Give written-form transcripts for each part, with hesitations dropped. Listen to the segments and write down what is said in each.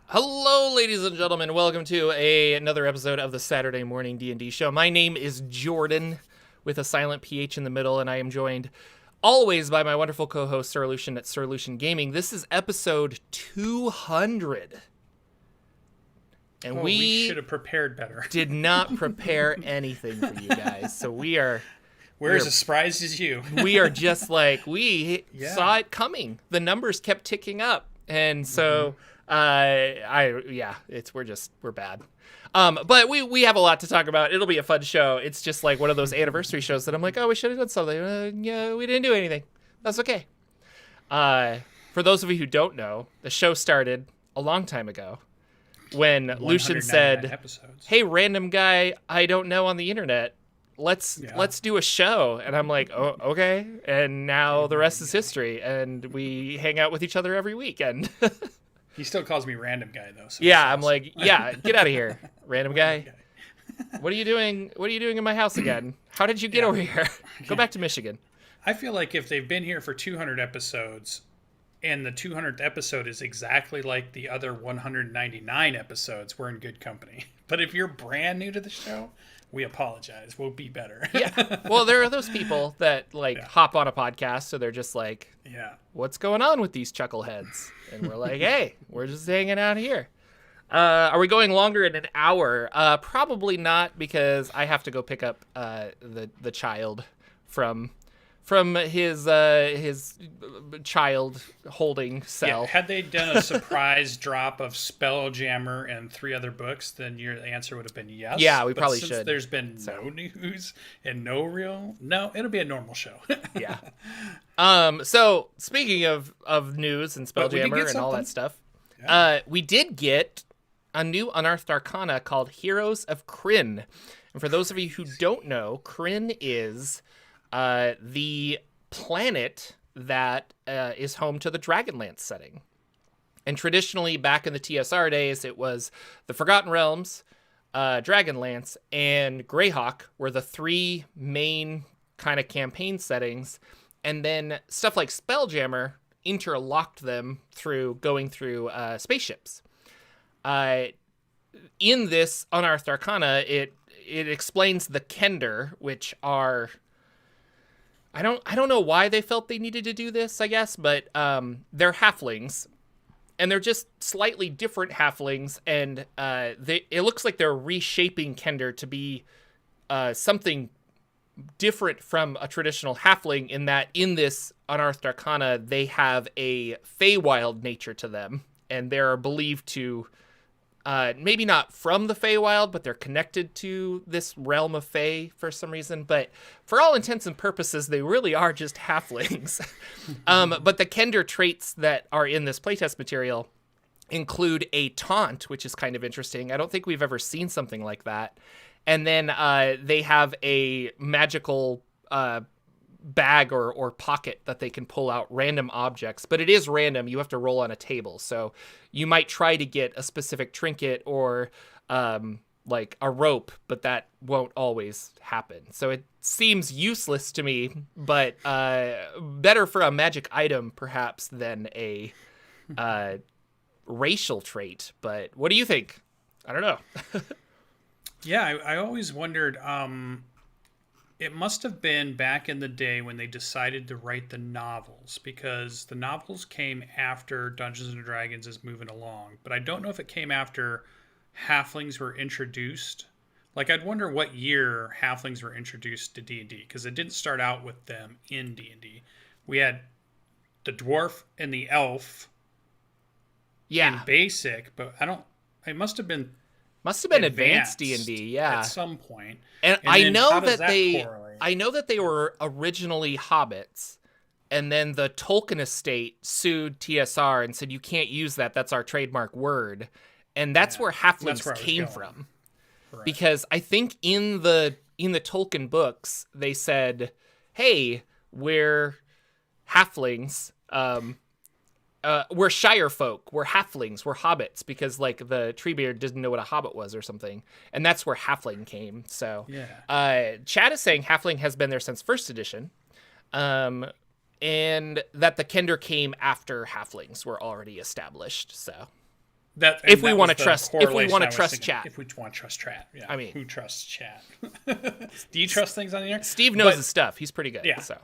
Hello, ladies and gentlemen. Welcome to another episode of the Saturday Morning D&D Show. My name is Jordan, with a silent PH in the middle, and I am joined always by my wonderful co-host, Sir Lucian at Sir Lucian Gaming. This is episode 200. And we should have prepared better. did not prepare anything for you guys, so we're as surprised as you. we are just like, saw it coming. The numbers kept ticking up, and so... we're bad. But we have a lot to talk about. It'll be a fun show. It's just like one of those anniversary shows that I'm like, oh, we should have done something. Yeah, we didn't do anything. That's okay. For those of you who don't know, the show started a long time ago when Lucian said, episodes. "Hey, random guy I don't know on the internet, let's do a show." And I'm like, "Oh, okay." And now the rest is history, and we hang out with each other every weekend. He still calls me random guy though. So yeah, I'm like, yeah, get out of here, random guy. What are you doing? What are you doing in my house again? How did you get over here? Go back to Michigan. I feel like if they've been here for 200 episodes, and the 200th episode is exactly like the other 199 episodes, we're in good company. But if you're brand new to the show, we apologize. We'll be better. Yeah. Well, there are those people that hop on a podcast, so they're just like, what's going on with these chuckleheads? And we're like, hey, we're just hanging out here. Are we going longer than an hour? Probably not, because I have to go pick up the child from his child holding cell. Yeah, had they done a surprise drop of Spelljammer and 3 other books, then your answer would have been yes. Yeah, we probably should. There's been no news and it'll be a normal show. Yeah. So speaking of news and Spelljammer and all that stuff, we did get a new Unearthed Arcana called Heroes of Krynn. And for those of you who don't know, Krynn is the planet that is home to the Dragonlance setting. And traditionally, back in the TSR days, it was the Forgotten Realms, Dragonlance, and Greyhawk were the 3 main kind of campaign settings. And then stuff like Spelljammer interlocked them through going through spaceships. In this Unearthed Arcana, it explains the Kender, which are... I don't know why they felt they needed to do this, I guess, but they're halflings, and they're just slightly different halflings, and it looks like they're reshaping Kender to be something different from a traditional halfling, in that in this Unearthed Arcana, they have a Feywild nature to them, and they're believed to... maybe not from the Feywild, but they're connected to this realm of Fey for some reason. But for all intents and purposes, they really are just halflings. But the Kender traits that are in this playtest material include a taunt, which is kind of interesting. I don't think we've ever seen something like that. And then they have a magical bag or pocket that they can pull out random objects, but it is random. You have to roll on a table, so you might try to get a specific trinket or like a rope, but that won't always happen. So it seems useless to me, but better for a magic item perhaps than a racial trait. But what do you think? I don't know. Yeah, I always wondered. It must have been back in the day when they decided to write the novels, because the novels came after Dungeons and Dragons is moving along. But I don't know if it came after halflings were introduced. Like, I'd wonder what year halflings were introduced to D&D, because it didn't start out with them in D&D. We had the dwarf and the elf in basic, but it must have been advanced D&D, yeah, at some point. And I know that they were originally hobbits, and then the Tolkien estate sued TSR and said, you can't use that. That's our trademark word. And that's where halflings came from. Right. Because I think in the Tolkien books, they said, hey, we're halflings, we're Shire folk, we're halflings, we're hobbits, because like the Treebeard didn't know what a hobbit was or something, and that's where halfling came. So Chad is saying halfling has been there since first edition, and that the Kender came after halflings were already established. So if we want to trust chat. If we want to trust chat. Yeah. I mean, who trusts chat? Do you trust things on the internet? Steve knows his stuff. He's pretty good. Yeah. So.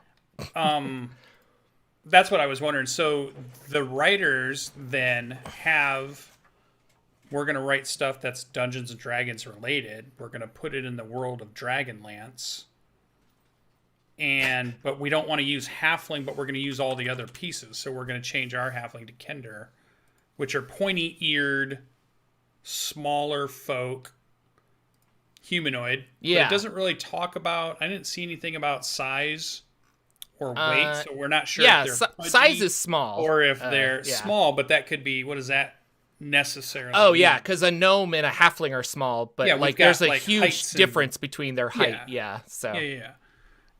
That's what I was wondering. So the writers then we're going to write stuff that's Dungeons and Dragons related. We're going to put it in the world of Dragonlance. But we don't want to use halfling, but we're going to use all the other pieces. So we're going to change our halfling to Kender, which are pointy-eared, smaller folk, humanoid. Yeah. But it doesn't really talk about... I didn't see anything about size or weight, so we're not sure if they're pudgy size is small. Or if they're small, but that could be... What is that necessarily Oh, mean? yeah, because a gnome and a halfling are small, but there's a huge difference between their height. Yeah. So. Yeah.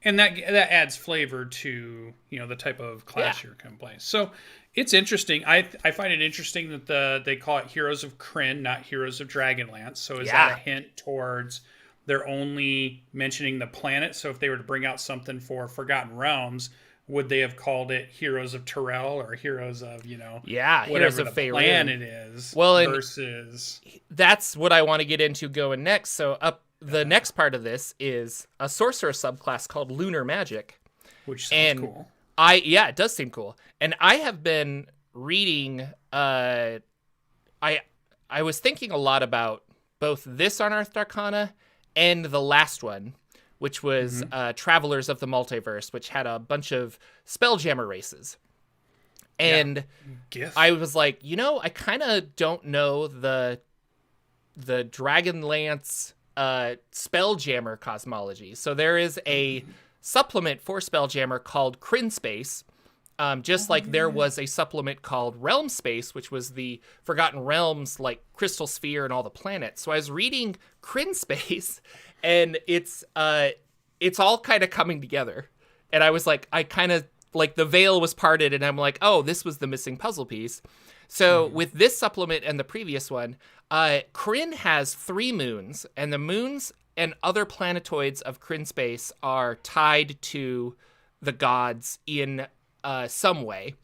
And that adds flavor to the type of class you're going to play. So it's interesting. I find it interesting that they call it Heroes of Krynn, not Heroes of Dragonlance. So is that a hint towards they're only mentioning the planet? So if they were to bring out something for Forgotten Realms, would they have called it Heroes of Terrell or Heroes of Heroes whatever of the Faerun planet is? Well, versus that's what I want to get into going next. So the next part of this is a sorcerer subclass called Lunar Magic. Which sounds cool. It does seem cool. And I have been reading, I was thinking a lot about both this Unearthed Arcana and the last one, which was Travelers of the Multiverse, which had a bunch of Spelljammer races. And I was like, I kind of don't know the Dragonlance Spelljammer cosmology. So there is a supplement for Spelljammer called Krynn Space, just like there was a supplement called Realm Space, which was the Forgotten Realms, like Crystal Sphere and all the planets. So I was reading Krynn Space, and it's all kind of coming together. And I was like, I kind of like the veil was parted, and I'm like, oh, this was the missing puzzle piece. So with this supplement and the previous one, Krynn has 3 moons, and the moons and other planetoids of Krynn Space are tied to the gods in some way.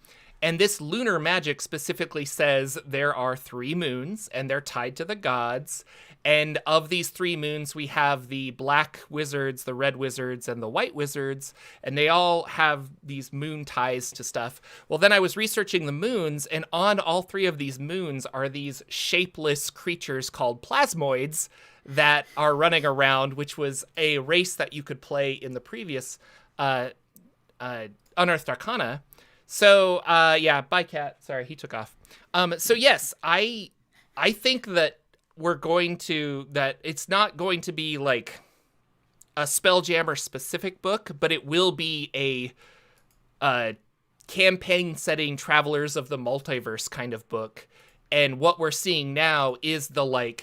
And this lunar magic specifically says there are 3 moons, and they're tied to the gods. And of these 3 moons, we have the black wizards, the red wizards, and the white wizards, and they all have these moon ties to stuff. Well, then I was researching the moons, and on all 3 of these moons are these shapeless creatures called plasmoids that are running around, which was a race that you could play in the previous Unearthed Arcana. So, bye, Cat. Sorry, he took off. So yes, I think that that it's not going to be like a Spelljammer specific book, but it will be a campaign setting Travelers of the Multiverse kind of book. And what we're seeing now is the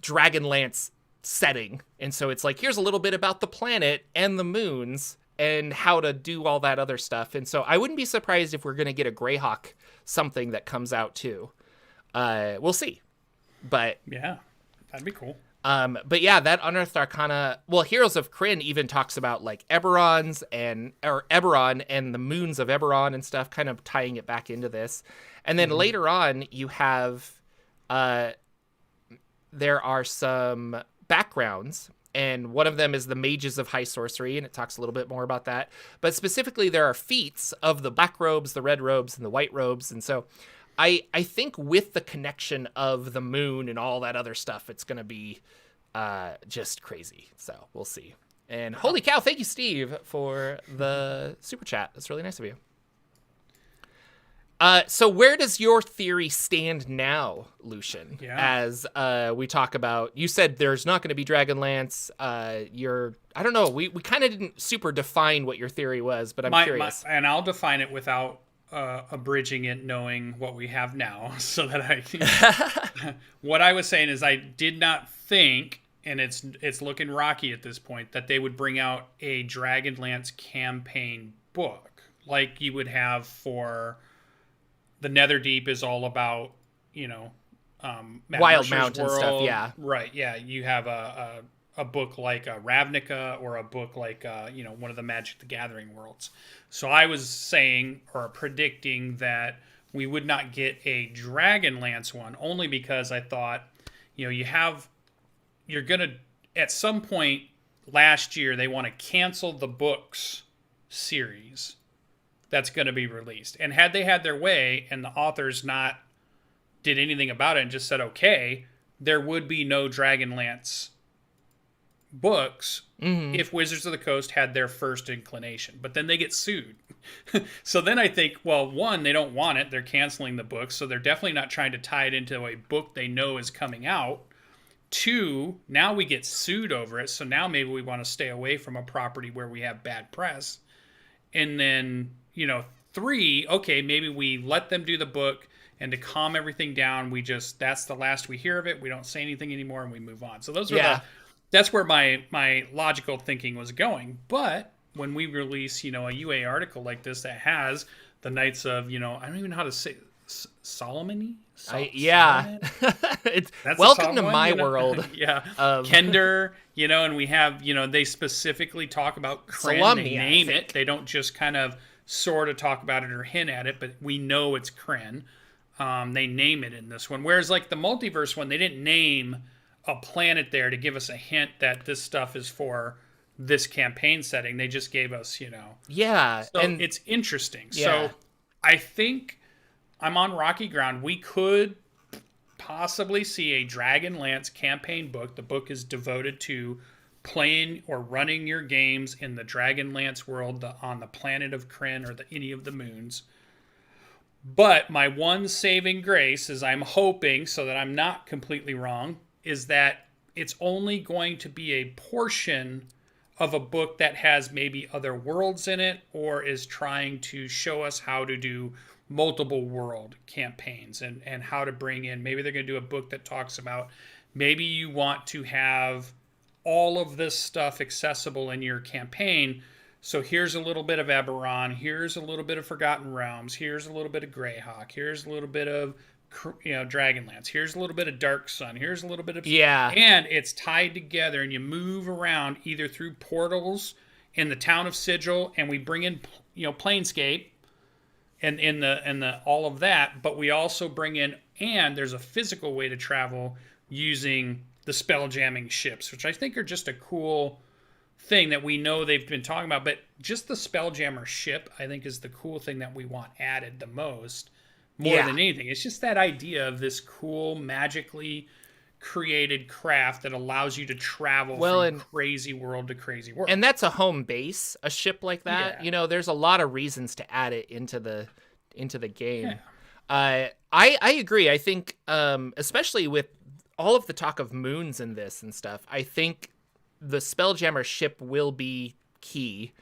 Dragonlance setting. And so it's like, here's a little bit about the planet and the moons and how to do all that other stuff. And so I wouldn't be surprised if we're going to get a Greyhawk something that comes out too. We'll see. But yeah, that'd be cool. But yeah, that Unearthed Arcana, well, Heroes of Krynn even talks about like Eberron and the moons of Eberron and stuff, kind of tying it back into this. And then later on, you have there are some backgrounds, and one of them is the Mages of High Sorcery, and it talks a little bit more about that. But specifically, there are feats of the black robes, the red robes, and the white robes. And so I think with the connection of the moon and all that other stuff, it's going to be just crazy. So we'll see. And holy cow, thank you, Steve, for the super chat. That's really nice of you. So where does your theory stand now, Lucian? Yeah. As we talk about, you said there's not going to be Dragonlance. I don't know. We kind of didn't super define what your theory was, but I'm curious. And I'll define it without abridging it, knowing what we have now, so that I can... What I was saying is I did not think, and it's looking rocky at this point, that they would bring out a Dragonlance campaign book like you would have for... The Netherdeep is all about, Wild Mountain stuff, yeah. Right, yeah. You have a book like Ravnica, or a book like, one of the Magic the Gathering worlds. So I was saying, or predicting, that we would not get a Dragonlance one, only because I thought, you're going to, at some point last year, they want to cancel the books series that's going to be released. And had they had their way and the authors not did anything about it and just said, okay, there would be no Dragonlance books if Wizards of the Coast had their first inclination. But then they get sued. So then I think, well, one, they don't want it. They're canceling the book. So they're definitely not trying to tie it into a book they know is coming out. Two, now we get sued over it. So now maybe we want to stay away from a property where we have bad press. And then, three, okay, maybe we let them do the book, and to calm everything down, that's the last we hear of it. We don't say anything anymore and we move on. So those are that's where my logical thinking was going. But when we release, a UA article like this that has the Knights of, I don't even know how to say Solomon? It's welcome to my world. Yeah. Kender, and we have, they specifically talk about Krynn. They name it. They don't just kind of sort of talk about it or hint at it, but we know it's Krynn. They name it in this one. Whereas like the Multiverse one, they didn't name a planet there to give us a hint that this stuff is for this campaign setting. They just gave us, Yeah. So and it's interesting. Yeah. So I think I'm on rocky ground. We could possibly see a Dragonlance campaign book. The book is devoted to playing or running your games in the Dragonlance world on the planet of Krynn or any of the moons. But my one saving grace is I'm hoping, so that I'm not completely wrong, is that it's only going to be a portion of a book that has maybe other worlds in it or is trying to show us how to do multiple world campaigns and how to bring in, maybe they're going to do a book that talks about maybe you want to have all of this stuff accessible in your campaign. So here's a little bit of Eberron, here's a little bit of Forgotten Realms, here's a little bit of Greyhawk, here's a little bit of Dragonlance, here's a little bit of Dark Sun, here's a little bit of and it's tied together, and you move around either through portals in the town of Sigil, and we bring in Planescape and in the all of that, but we also bring in, and there's a physical way to travel using the spell jamming ships, which I think are just a cool thing that we know they've been talking about. But just the Spelljammer ship, I think, is the cool thing that we want added the most, more than anything. It's just that idea of this cool, magically created craft that allows you to travel from crazy world to crazy world. And that's a home base, a ship like that. Yeah. There's a lot of reasons to add it into the game. Yeah. I agree. I think, especially with all of the talk of moons in this and stuff, I think the Spelljammer ship will be key.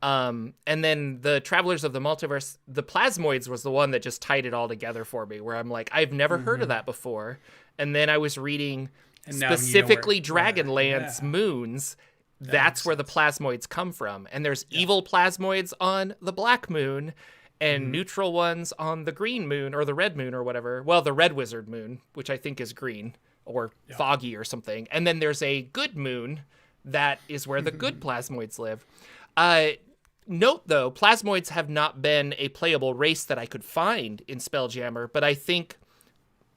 And then the Travelers of the Multiverse, the Plasmoids was the one that just tied it all together for me, where I'm like, I've never heard of that before. And then I was reading specifically Dragonlance moons. That's where the Plasmoids come from. And there's evil Plasmoids on the Black Moon and neutral ones on the Green Moon or the Red Moon or whatever. Well, the Red Wizard Moon, which I think is green or foggy or something. And then there's a good moon that is where the good Plasmoids live. Note, though, Plasmoids have not been a playable race that I could find in Spelljammer, but I think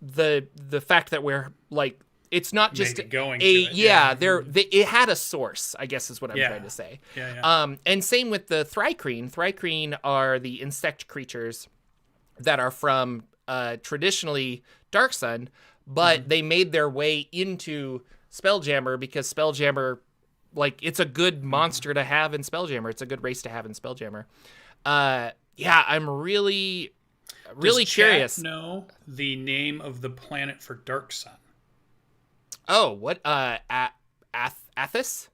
the fact that we're like, it's not just it had a source, I guess is what I'm trying to say. And same with the Thri-Kreen. Thri-Kreen are the insect creatures that are from traditionally Dark Sun, but they made their way into Spelljammer because Spelljammer, like, it's a good monster to have in Spelljammer. It's a good race to have in Spelljammer. I'm really curious. Does Chat know the name of the planet for Dark Sun? Oh, what? Athos?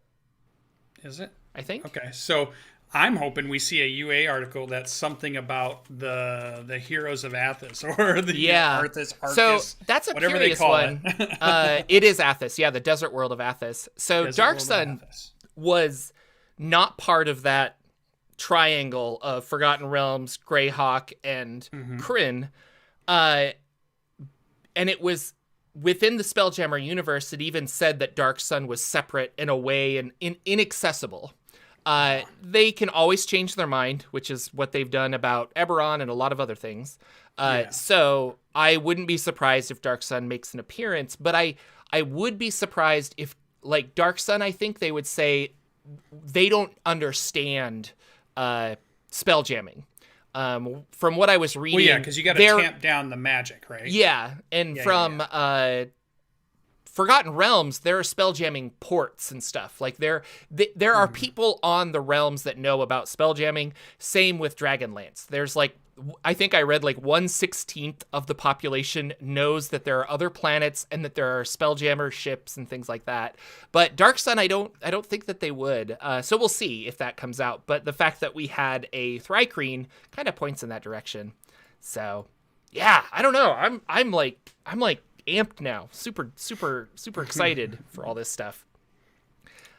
Is it? I think. Okay, so I'm hoping we see a UA article that's something about the heroes of Athos or the Arthas. So that's a curious one. It is Athos, the desert world of Athos. So Dark Sun was not part of that triangle of Forgotten Realms, Greyhawk, and Krynn. And it was within the Spelljammer universe. It even said that Dark Sun was separate in a way and inaccessible. They can always change their mind, which is what they've done about Eberron and a lot of other things. So I wouldn't be surprised if Dark Sun makes an appearance, but I would be surprised if, like, Dark Sun, I think they would say they don't understand spell jamming. From what I was reading... Well, yeah, because you got to tamp down the magic, right? Yeah, and Forgotten Realms, there are spell jamming ports and stuff. Like, there are people on the realms that know about spell jamming. Same with Dragonlance. There's, like, I think I read like 1/16 of the population knows that there are other planets and that there are spelljammer ships and things like that. But Dark Sun, I don't think that they would. So we'll see if that comes out. But the fact that we had a Thri-Kreen kind of points in that direction. So yeah, I don't know. I'm like amped now. Super excited for all this stuff.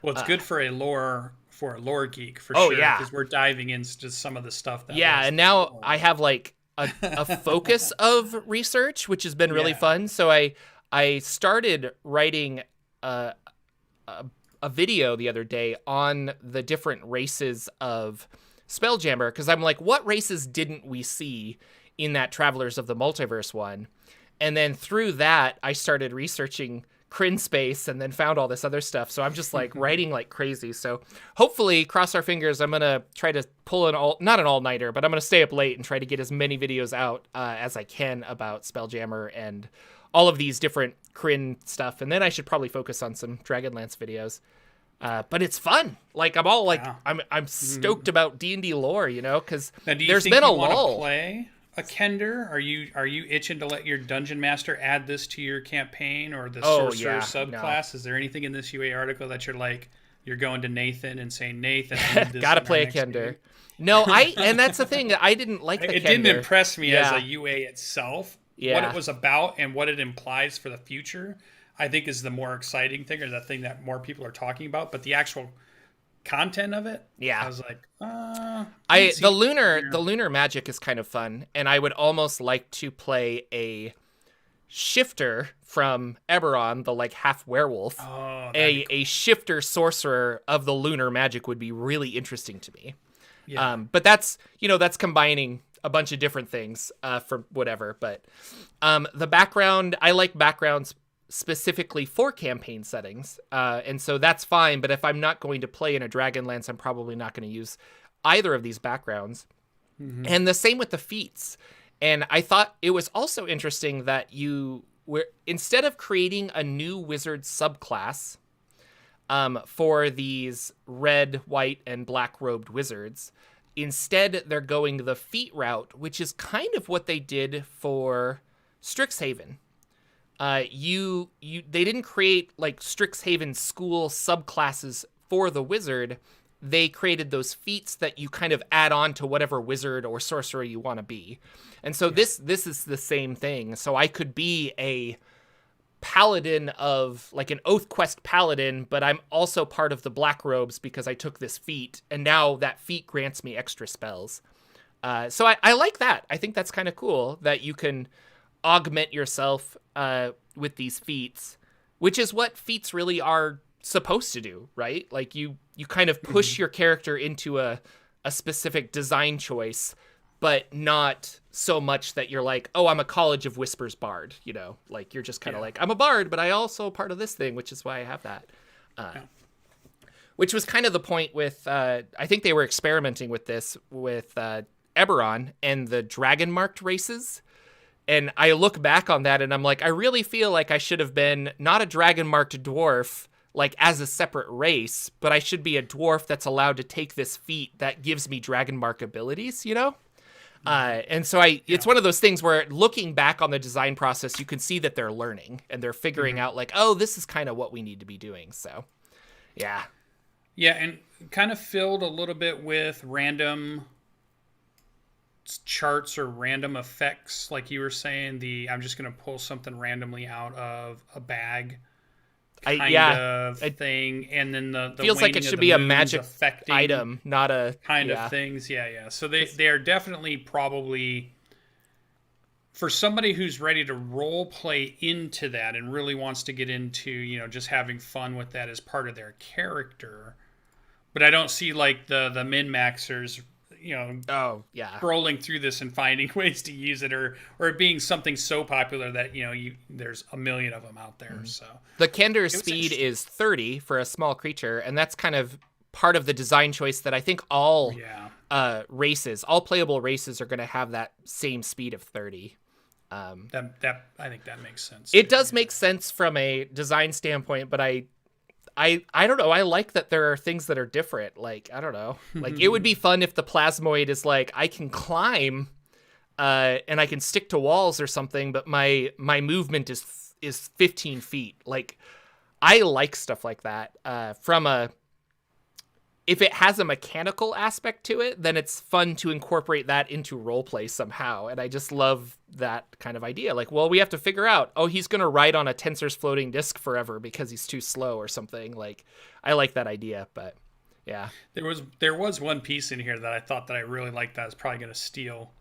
Well, it's good for a lore geek for sure. Yeah, because we're diving into some of the stuff that. Yeah, and now I have like a focus of research, which has been really fun. So I started writing a video the other day on the different races of Spelljammer, because I'm like, what races didn't we see in that Travelers of the Multiverse one? And then through that, I started researching Krynn space and then found all this other stuff. So I'm just like writing like crazy. So hopefully, cross our fingers, I'm going to try to pull not an all-nighter, but I'm going to stay up late and try to get as many videos out as I can about Spelljammer and all of these different Krynn stuff. And then I should probably focus on some Dragonlance videos. But it's fun. Like, I'm all like, I'm stoked about D&D lore, you know, because there's been a lull. Play a Kender? Are you itching to let your dungeon master add this to your campaign or the sorcerer subclass? No. Is there anything in this UA article that you're going to Nathan and saying, Nathan, I need this gotta play a Kender? Game? No, and that's the thing. I didn't like the Kender. It didn't impress me as a UA itself. Yeah. What it was about and what it implies for the future, I think, is the more exciting thing, or the thing that more people are talking about. But the actual content of it, I was like, the lunar magic is kind of fun, and I would almost like to play a shifter from Eberron, the like half werewolf. A shifter sorcerer of the lunar magic would be really interesting to me. Yeah. But that's combining a bunch of different things for whatever. But the background, I like backgrounds specifically for campaign settings, and so that's fine. But if I'm not going to play in a Dragonlance, I'm probably not going to use either of these backgrounds. And the same with the feats. And I thought it was also interesting that instead of creating a new wizard subclass for these red, white, and black robed wizards, instead they're going the feat route, which is kind of what they did for Strixhaven. They didn't create like Strixhaven school subclasses for the wizard. They created those feats that you kind of add on to whatever wizard or sorcerer you want to be. And so this is the same thing. So I could be a paladin of like an Oath Quest paladin, but I'm also part of the Black Robes because I took this feat, and now that feat grants me extra spells. So I like that. I think that's kind of cool that you can augment yourself with these feats, which is what feats really are supposed to do, right? Like you kind of push your character into a specific design choice, but not so much that you're like, oh, I'm a College of Whispers bard, you know? Like you're just kind of like, I'm a bard, but I also part of this thing, which is why I have that. Which was kind of the point with, I think they were experimenting with this with Eberron and the dragon-marked races. And I look back on that and I'm like, I really feel like I should have been not a dragon-marked dwarf, like as a separate race, but I should be a dwarf that's allowed to take this feat that gives me dragon mark abilities, you know? And so it's one of those things where looking back on the design process, you can see that they're learning and they're figuring out like, oh, this is kind of what we need to be doing. So, yeah. Yeah, and kind of filled a little bit with random charts or random effects, like you were saying, I'm just going to pull something randomly out of a bag kind of thing, and then the feels like it should be a magic item, not a kind of things. Yeah. So they are definitely probably, for somebody who's ready to role play into that and really wants to get into, just having fun with that as part of their character, But I don't see like the min maxers, Oh yeah. scrolling through this and finding ways to use it, or it being something so popular that there's a million of them out there. So The Kender's speed is 30 for a small creature, and that's kind of part of the design choice that I think all races, all playable races, are going to have that same speed of 30. That I think that makes sense. It does make sense from a design standpoint, but I don't know. I like that there are things that are different. Like, I don't know. Like, it would be fun if the plasmoid is like, I can climb and I can stick to walls or something, but my movement is 15 feet. Like, I like stuff like that. If it has a mechanical aspect to it, then it's fun to incorporate that into roleplay somehow. And I just love that kind of idea. Like, well, we have to figure out, he's going to ride on a tensor's floating disk forever because he's too slow or something. Like, I like that idea, but yeah. There was one piece in here that I thought that I really liked that I was probably going to steal.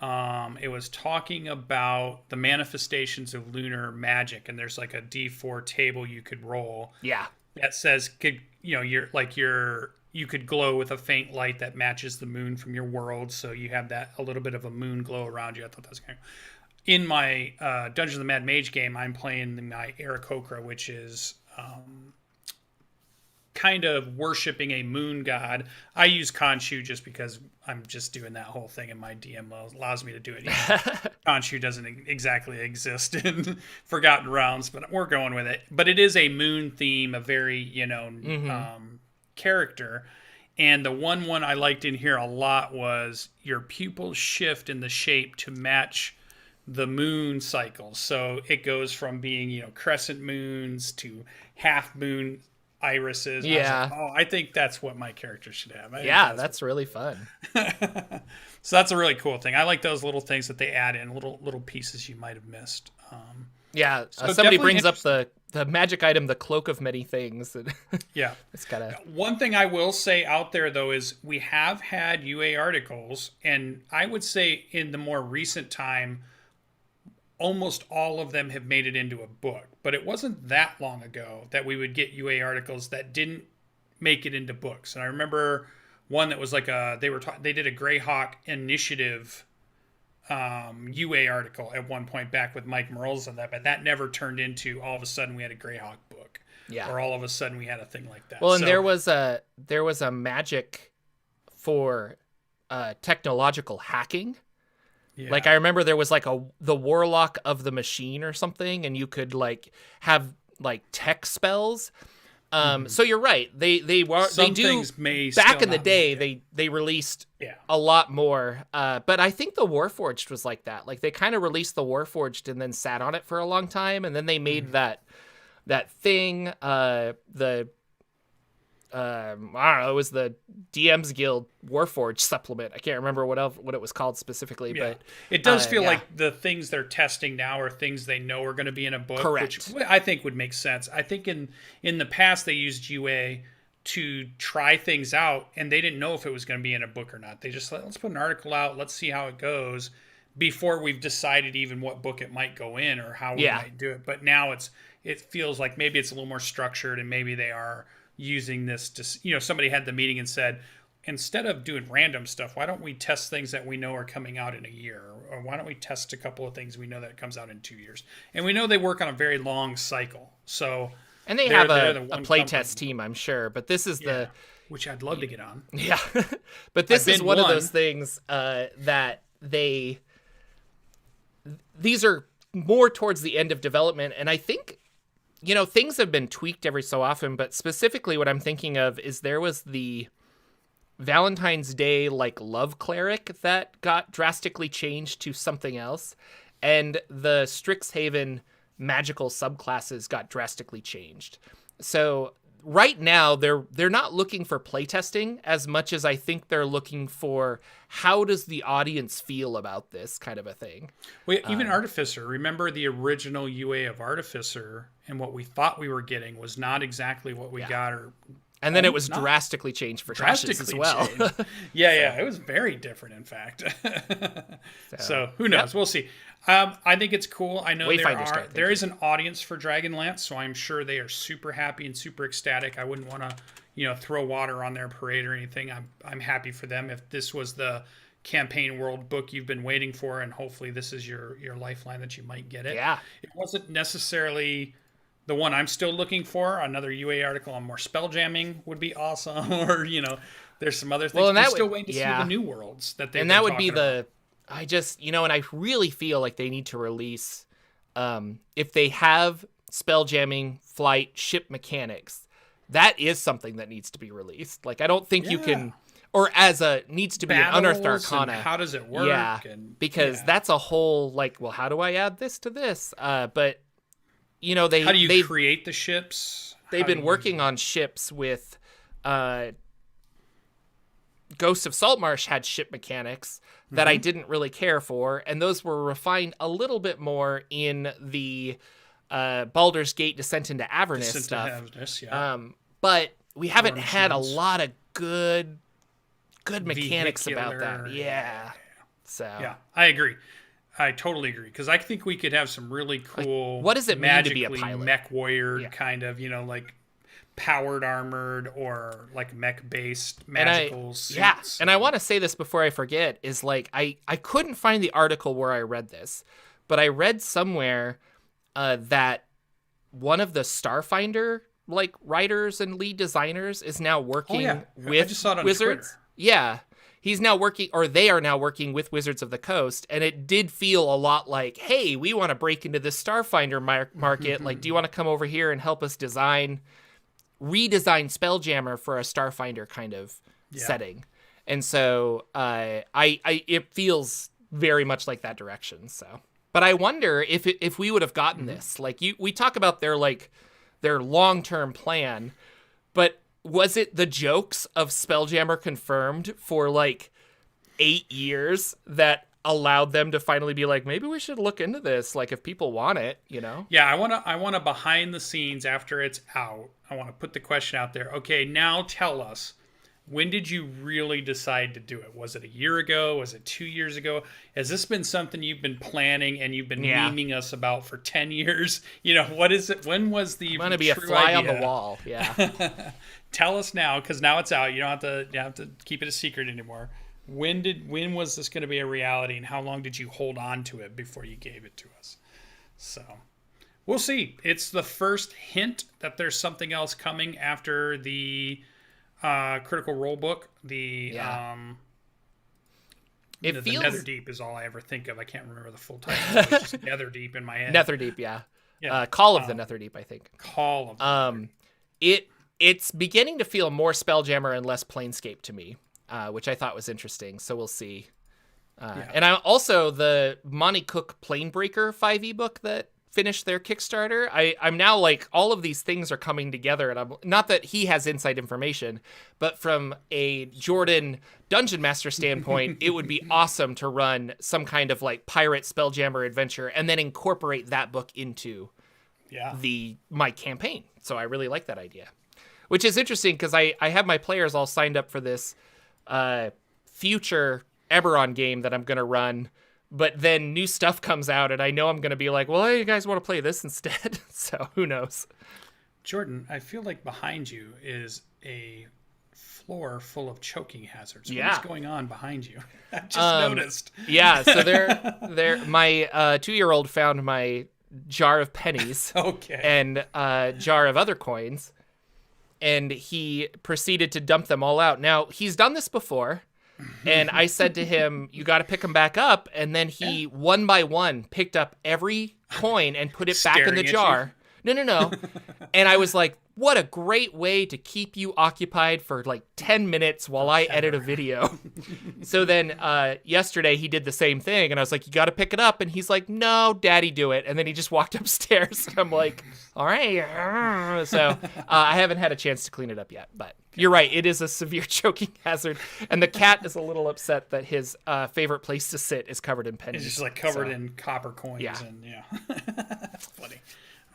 It was talking about the manifestations of lunar magic, and there's like a D4 table you could roll. Yeah. That says, you could glow with a faint light that matches the moon from your world, so you have that a little bit of a moon glow around you. I thought that was kind of... In my Dungeons of the Mad Mage game, I'm playing my Aarakocra, which is kind of worshipping a moon god. I use Khonshu just because I'm just doing that whole thing, and my DM allows me to do it. Khonshu doesn't exactly exist in Forgotten Realms, but we're going with it. But it is a moon theme, a very, character. And the one I liked in here a lot was your pupils shift in the shape to match the moon cycle. So it goes from being, crescent moons to half moon irises. Yeah. I think that's what my character should have. That's really fun. So that's a really cool thing. I like those little things that they add in, little pieces you might have missed. Somebody brings up the magic item, the Cloak of Many Things. Yeah. It's kind of... One thing I will say out there, though, is we have had UA articles, and I would say in the more recent time, almost all of them have made it into a book. But it wasn't that long ago that we would get UA articles that didn't make it into books. And I remember one that was like they did a Greyhawk Initiative UA article at one point back with Mike Merles and that, but that never turned into all of a sudden we had a Greyhawk book, or all of a sudden we had a thing like that. Well, and there was a magic for technological hacking. Yeah. Like, I remember there was like the Warlock of the Machine or something, and you could like have like tech spells. So you're right. They do. Back in the day, they released a lot more. But I think the Warforged was like that. Like, they kind of released the Warforged and then sat on it for a long time, and then they made that thing. I don't know. It was the DMsGuild Warforged supplement. I can't remember what it was called specifically, but it does feel like the things they're testing now are things they know are going to be in a book. Correct. Which I think would make sense. I think in the past they used UA to try things out, and they didn't know if it was going to be in a book or not. They just let's put an article out, let's see how it goes before we've decided even what book it might go in or how we might do it. But now it feels like maybe it's a little more structured, and maybe they are using this to, somebody had the meeting and said, instead of doing random stuff, why don't we test things that we know are coming out in a year? Or why don't we test a couple of things we know that comes out in 2 years? And we know they work on a very long cycle. So, and they have a playtest team, I'm sure. But this is which I'd love to get on. Yeah. But this is one of those things that these are more towards the end of development. And I think, things have been tweaked every so often, but specifically what I'm thinking of is there was the Valentine's Day, like, love cleric that got drastically changed to something else. And the Strixhaven magical subclasses got drastically changed. So right now they're not looking for playtesting as much as I think they're looking for how does the audience feel about this kind of a thing. Well, even Artificer, remember the original UA of Artificer, and what we thought we were getting was not exactly what we got. And then it was drastically changed for Trashes as well. It was very different, in fact. So who knows? We'll see. I think it's cool. I know there is an audience for Dragonlance, so I'm sure they are super happy and super ecstatic. I wouldn't want to throw water on their parade or anything. I'm happy for them. If this was the campaign world book you've been waiting for, and hopefully this is your lifeline that you might get it. Yeah. It wasn't necessarily the one I'm still looking for. Another UA article on more spell jamming would be awesome, or there's some other things. Well, and I'm that still would, waiting to see the new worlds that they. And that would be the. I just and I really feel like they need to release, if they have spell jamming, flight, ship mechanics, that is something that needs to be released. Like I don't think you can. Or needs to be an Unearthed Arcana. How does it work? Yeah, because that's a whole well, how do I add this to this? But they how do you create the ships? They've been working on ships with Ghosts of Saltmarsh had ship mechanics that I didn't really care for, and those were refined a little bit more in the Baldur's Gate Descent into Avernus stuff. But we haven't had a lot of good mechanics about that. Yeah. So yeah, I agree. I totally agree, because I think we could have some really cool. What does it mean to be a pilot? Mech warrior kind of, like powered armored or like mech based magical suits. Yeah, and I want to say this before I forget is I couldn't find the article where I read this, but I read somewhere that one of the Starfinder writers and lead designers is now working with I just saw it on Wizards. Twitter. Yeah. He's now working, or they are now working with Wizards of the Coast, and it did feel a lot like, hey, we want to break into this Starfinder market. Do you want to come over here and help us redesign Spelljammer for a Starfinder kind of setting? And so it feels very much like that direction. So, but I wonder if we would have gotten this. We talk about their long-term plan, but was it the jokes of Spelljammer Confirmed for 8 years that allowed them to finally be maybe we should look into this, if people want it, Yeah, I want to behind the scenes after it's out. I want to put the question out there. Okay, now tell us, when did you really decide to do it? Was it a year ago? Was it 2 years ago? Has this been something you've been planning and you've been memeing us about for 10 years? What is it? When was the want to be a fly on the wall? Yeah. Tell us now, because now it's out. You don't have to keep it a secret anymore. When was this going to be a reality, and how long did you hold on to it before you gave it to us? So we'll see. It's the first hint that there's something else coming after the Critical Role book. The Netherdeep is all I ever think of. I can't remember the full title. It's just Netherdeep in my head. Netherdeep, yeah. Call of the Netherdeep, I think. Call of the Netherdeep. It's beginning to feel more Spelljammer and less Planescape to me, which I thought was interesting. So we'll see. And I also the Monty Cook Planebreaker 5e book that finished their Kickstarter. I'm now all of these things are coming together, and I'm not that he has inside information, but from a Jordan Dungeon Master standpoint, it would be awesome to run some kind of pirate Spelljammer adventure and then incorporate that book into my campaign. So I really like that idea. Which is interesting because I have my players all signed up for this future Eberron game that I'm going to run, but then new stuff comes out and I know I'm going to be well, hey, you guys want to play this instead? So who knows? Jordan, I feel like behind you is a floor full of choking hazards. Yeah. What's going on behind you? I just noticed. Yeah, so my 2-year-old found my jar of pennies and a jar of other coins, and he proceeded to dump them all out. Now, he's done this before, and I said to him, you got to pick them back up, and then he, one by one, picked up every coin and put it back in the jar. No. And I was like, what a great way to keep you occupied for 10 minutes while I edit a video. So then yesterday he did the same thing, and I was like, you got to pick it up. And he's like, no, Daddy, do it. And then he just walked upstairs. And I'm like, all right. So I haven't had a chance to clean it up yet. But you're right. It is a severe choking hazard. And the cat is a little upset that his favorite place to sit is covered in pennies. It's just covered in copper coins. Yeah. And That's funny.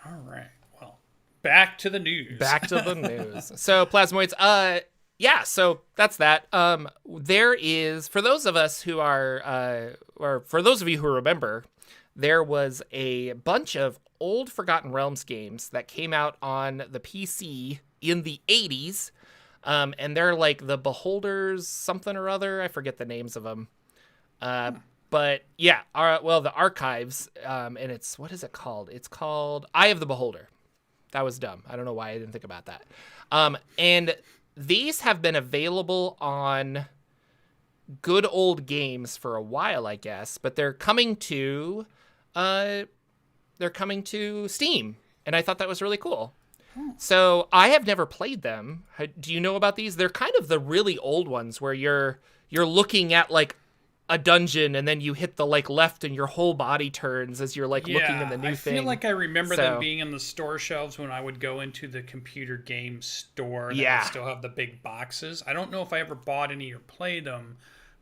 All right. Well, back to the news. So Plasmoids, so that's that. There is, for those of us who are, or for those of you who remember, there was a bunch of old Forgotten Realms games that came out on the PC in the 80s And they're like the Beholders something or other. I forget the names of them. But yeah, the Archives, and it's, what is it called? It's called Eye of the Beholder. That was dumb. I don't know why I didn't think about that. And these have been available on Good Old Games for a while, I guess, but they're coming to Steam, and I thought that was really cool. So I have never played them. Do you know about these? They're kind of the really old ones where you're looking at like a dungeon and then you hit the like left and your whole body turns as you're like looking in the new thing. I feel like I remember them being in the store shelves when I would go into the computer game store that would still have the big boxes. I don't know if I ever bought any or played them,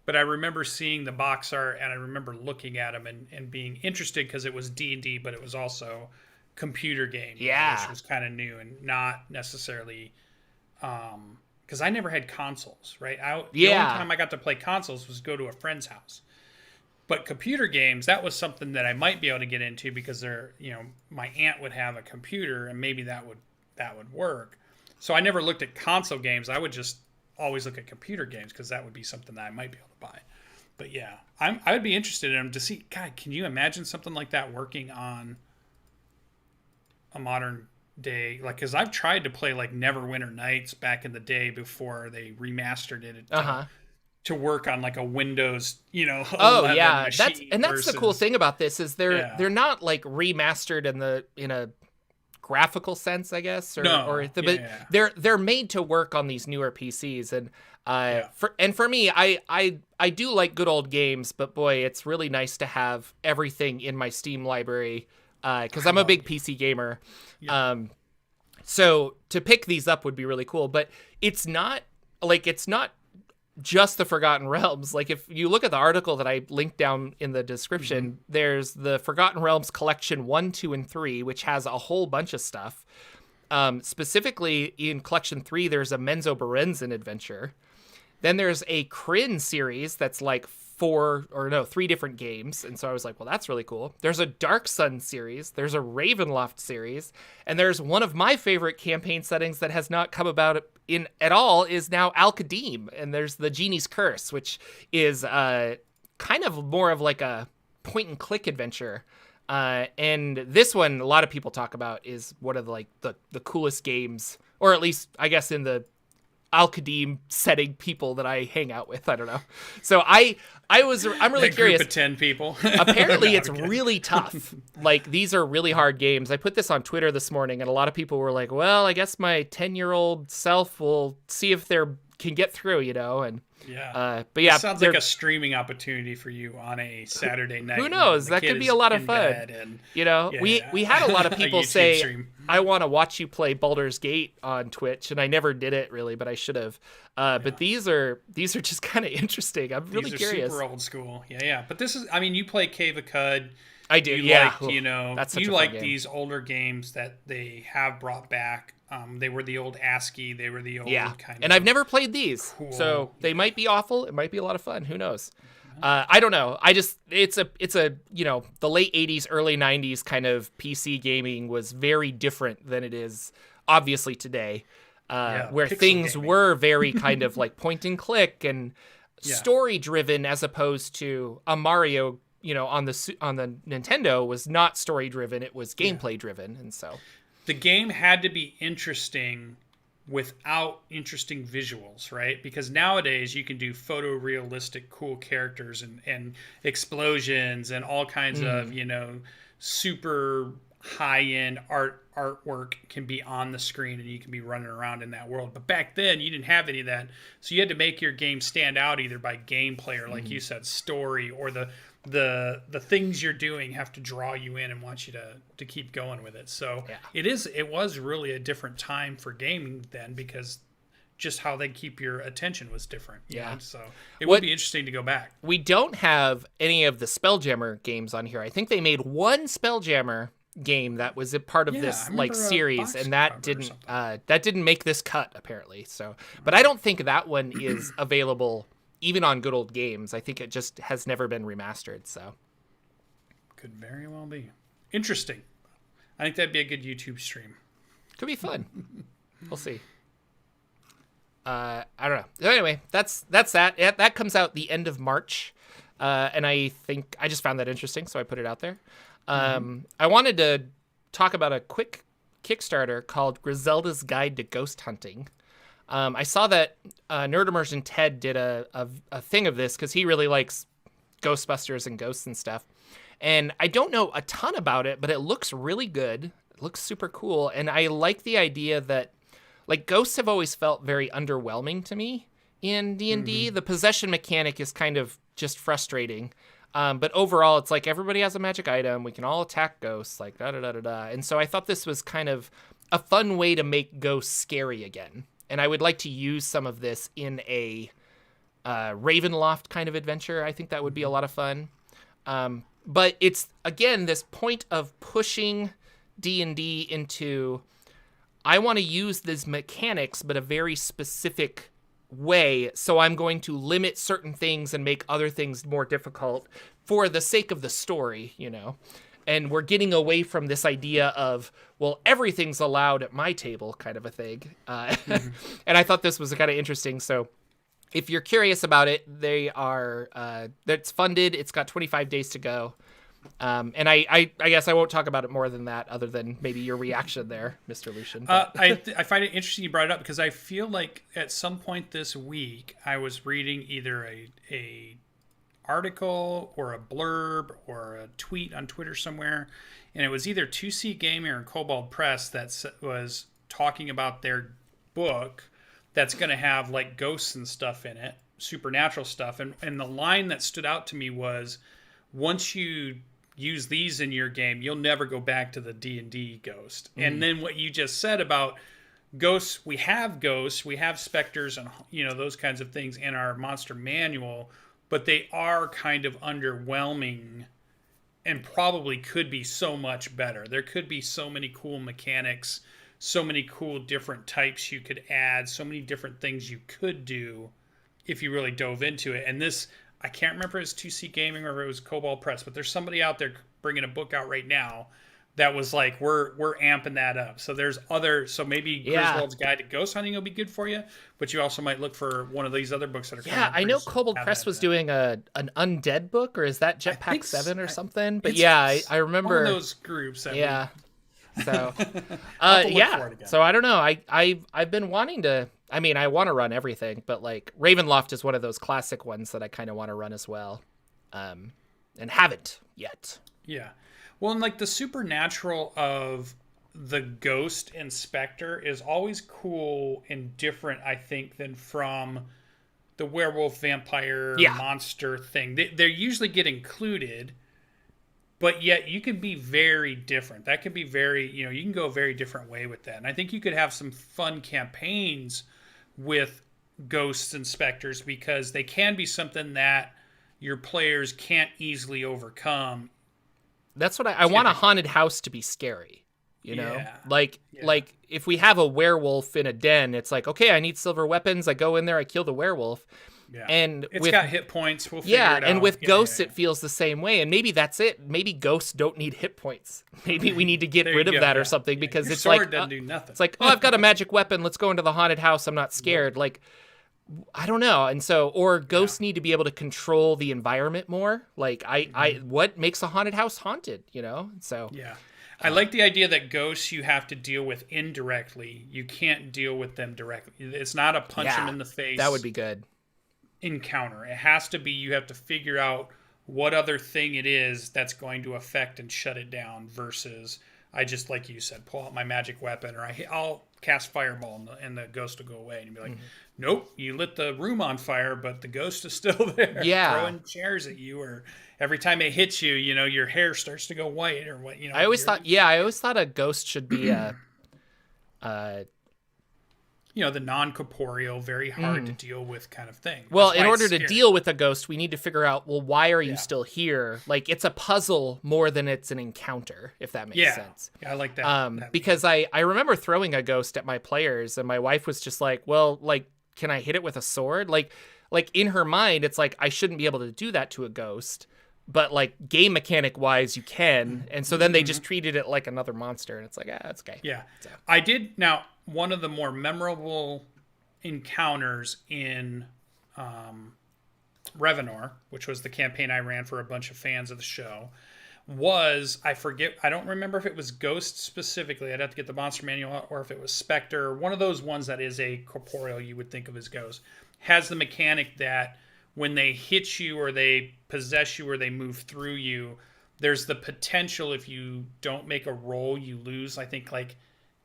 but I remember seeing the box art and I remember looking at them and being interested because it was D&D, but it was also computer game, which was kind of new and not necessarily because I never had consoles, right? The only time I got to play consoles was go to a friend's house. But computer games, that was something that I might be able to get into because my aunt would have a computer and maybe that would work. So I never looked at console games. I would just always look at computer games because that would be something that I might be able to buy. But yeah, I would be interested in them to see. God, can you imagine something like that working on a modern day? Like, because I've tried to play like Neverwinter Nights back in the day before they remastered it to work on like a Windows, 11 machine. That's the cool thing about this is they're not like remastered in a graphical sense, I guess, but they're made to work on these newer PCs, and for me, I do like Good Old Games, but boy, it's really nice to have everything in my Steam library because I'm a big PC gamer. So to pick these up would be really cool, but it's not just the Forgotten Realms. Like if you look at the article that I linked down in the description, there's the Forgotten Realms collection 1, 2, and 3, which has a whole bunch of stuff. Specifically in collection 3, there's a Menzo Berenzin adventure. Then there's a Krynn series that's like 3 different games. And so I was like, well, that's really cool. There's a Dark Sun series. There's a Ravenloft series. And there's one of my favorite campaign settings that has not come about in at all is now Al-Qadim. And there's the Genie's Curse, which is kind of more of like a point and click adventure. And this one, a lot of people talk about is one of the coolest games, or at least I guess in the Al-Qadim setting people that I hang out with. I don't know. So I'm really curious. Group of 10 people. Apparently it's really tough. Like these are really hard games. I put this on Twitter this morning and a lot of people were like, well, I guess my 10-year-old self will see if they can get through, and but yeah, it sounds like a streaming opportunity for you on a Saturday night. Who knows? That could be a lot of fun. We had a lot of people say, stream. I want to watch you play Baldur's Gate on Twitch, and I never did it really, but I should have. But these are just kind of interesting. I'm really curious. Super old school. Yeah. But this is, you play Cave of Cud. I do. That's you like these older games that they have brought back. They were the old ASCII. They were the old kind of. And I've never played these, so they might be awful. It might be a lot of fun. Who knows? I don't know. It's a the late 80s, early 90s kind of PC gaming was very different than it is obviously today, where things gaming were very kind of like point and click and story driven, as opposed to a Mario. On the Nintendo was not story driven; it was gameplay driven, and so. The game had to be interesting without interesting visuals, right? Because nowadays you can do photorealistic, cool characters and explosions and all kinds of, super high-end artwork can be on the screen and you can be running around in that world. But back then you didn't have any of that. So you had to make your game stand out either by gameplay or, like you said, story, or the things you're doing have to draw you in and want you to keep going with it. So it was really a different time for gaming then, because just how they keep your attention was different. So it would be interesting to go back. We don't have any of the Spelljammer games on here. I think they made one Spelljammer game that was a part of this series, and that didn't make this cut apparently. So, but I don't think that one is available even on Good Old Games. I think it just has never been remastered. So, could very well be interesting. I think that'd be a good YouTube stream. Could be fun. We'll see. I don't know. So anyway, that's that. That comes out the end of March, and I think I just found that interesting, so I put it out there. I wanted to talk about a quick Kickstarter called Griselda's Guide to Ghost Hunting. I saw that Nerd Immersion Ted did a thing of this because he really likes Ghostbusters and ghosts and stuff. And I don't know a ton about it, but it looks really good. It looks super cool. And I like the idea that, like, ghosts have always felt very underwhelming to me in D&D. The possession mechanic is kind of just frustrating. But overall, it's like everybody has a magic item. We can all attack ghosts, like da-da-da-da-da. And so I thought this was kind of a fun way to make ghosts scary again. And I would like to use some of this in a Ravenloft kind of adventure. I think that would be a lot of fun. But it's, again, this point of pushing D&D into, I want to use these mechanics, but a very specific way. So I'm going to limit certain things and make other things more difficult for the sake of the story, you know? And we're getting away from this idea of, well, everything's allowed at my table kind of a thing. And I thought this was kind of interesting. So if you're curious about it, it's funded. It's got 25 days to go. And I guess I won't talk about it more than that, other than maybe your reaction there, Mr. Lucian. I find it interesting you brought it up because I feel like at some point this week I was reading either a article or a blurb or a tweet on Twitter somewhere, and it was either 2C Gaming or Kobold Press that was talking about their book that's going to have like ghosts and stuff in it, supernatural stuff, and the line that stood out to me was, once you use these in your game, you'll never go back to the D&D ghost. And then what you just said about ghosts, we have specters and, you know, those kinds of things in our monster manual, but they are kind of underwhelming and probably could be so much better. There could be so many cool mechanics, so many cool different types you could add, so many different things you could do if you really dove into it. And this, I can't remember if it was 2C Gaming or if it was Kobold Press, but there's somebody out there bringing a book out right now that was like, we're amping that up. So there's so maybe Griswold's Guide to Ghost Hunting will be good for you, but you also might look for one of these other books that are coming out. I know Kobold Press was doing an undead book, or is that Jetpack 7 or something? But I remember one of those groups. So, so I don't know. I've been wanting to. I mean, I want to run everything, but like Ravenloft is one of those classic ones that I kind of want to run as well, and haven't yet. Yeah. Well, and like the supernatural of the ghost and specter is always cool and different, I think, than from the werewolf vampire monster thing. They usually get included, but yet you can be very different. That could be very, you know, you can go a very different way with that. And I think you could have some fun campaigns with ghosts and specters because they can be something that your players can't easily overcome. That's what I want a haunted house to be scary, you know? Like if we have a werewolf in a den, it's like, okay, I need silver weapons. I go in there, I kill the werewolf. Yeah. And it's got hit points. We'll figure it out. And with ghosts, it feels the same way. And maybe that's it. Maybe ghosts don't need hit points. Maybe we need to get rid of that or something because your it's sword like doesn't do nothing. It's like, oh, I've got a magic weapon. Let's go into the haunted house. I'm not scared. Like, I don't know. And so, or ghosts need to be able to control the environment more. Like, what makes a haunted house haunted? You know? So I like the idea that ghosts you have to deal with indirectly. You can't deal with them directly. It's not a punch them in the face. That would be good. Encounter. It has to be, you have to figure out what other thing it is that's going to affect and shut it down versus I just, like you said, pull out my magic weapon or I'll cast fireball and the ghost will go away. And you'll be like, nope, you lit the room on fire, but the ghost is still there. Throwing chairs at you, or every time it hits you, you know, your hair starts to go white or what, you know. I always thought a ghost should be you know, the non-corporeal, very hard to deal with kind of thing. Well, in order to deal with a ghost, we need to figure out, well, why are you still here? Like, it's a puzzle more than it's an encounter, if that makes sense. Yeah, I like that. Because I remember throwing a ghost at my players, and my wife was just like, well, like, can I hit it with a sword? Like in her mind, it's like, I shouldn't be able to do that to a ghost. But, like, game mechanic-wise, you can. And so then they just treated it like another monster, and it's like, that's okay. Yeah. So. I did... Now, one of the more memorable encounters in Revenor, which was the campaign I ran for a bunch of fans of the show, was, I don't remember if it was Ghost specifically. I'd have to get the monster manual, or if it was Spectre. One of those ones that is a corporeal you would think of as Ghost has the mechanic that when they hit you or they possess you or they move through you, there's the potential, if you don't make a roll, you lose, I think, like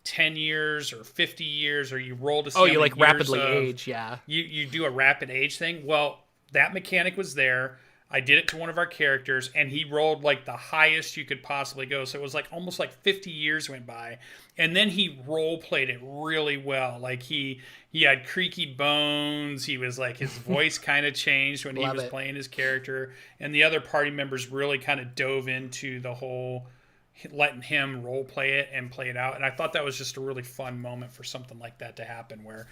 10 years or 50 years, or you roll to see you like rapidly age. Yeah. You do a rapid age thing. Well, that mechanic was there. I did it to one of our characters, and he rolled like the highest you could possibly go. So it was like almost like 50 years went by. And then he role played it really well. Like he had creaky bones. He was like, his voice kind of changed when he was playing his character. And the other party members really kind of dove into the whole letting him role play it and play it out. And I thought that was just a really fun moment for something like that to happen, where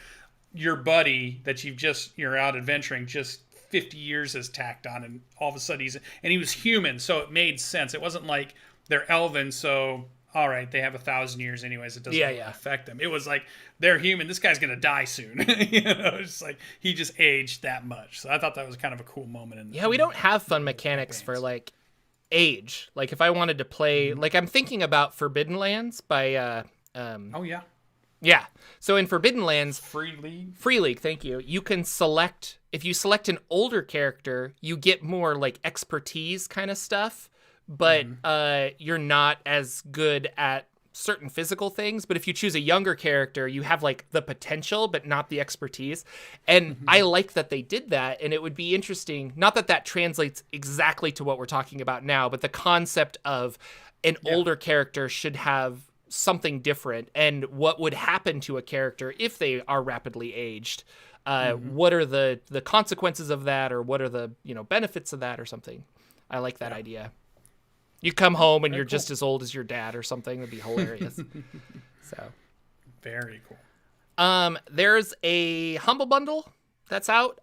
your buddy that you're out adventuring, just 50 years has tacked on, and all of a sudden he was human, so it made sense. It wasn't like they're elven, so all right, they have 1,000 years anyways, it doesn't really affect them. It was like, they're human, this guy's gonna die soon. It's like he just aged that much. So I thought that was kind of a cool moment. We don't have fun mechanics for like age. Like if I wanted to play, like I'm thinking about Forbidden Lands by yeah. So in Forbidden Lands, Free League, thank you. You can select, if you select an older character, you get more like expertise kind of stuff, but you're not as good at certain physical things. But if you choose a younger character, you have like the potential, but not the expertise. And I like that they did that. And it would be interesting, not that that translates exactly to what we're talking about now, but the concept of an older character should have something different, and what would happen to a character if they are rapidly aged. What are the consequences of that, or what are the benefits of that, or something. I like that idea. You come home and you're just as old as your dad or something. It'd be hilarious. So very cool. There's a Humble Bundle that's out.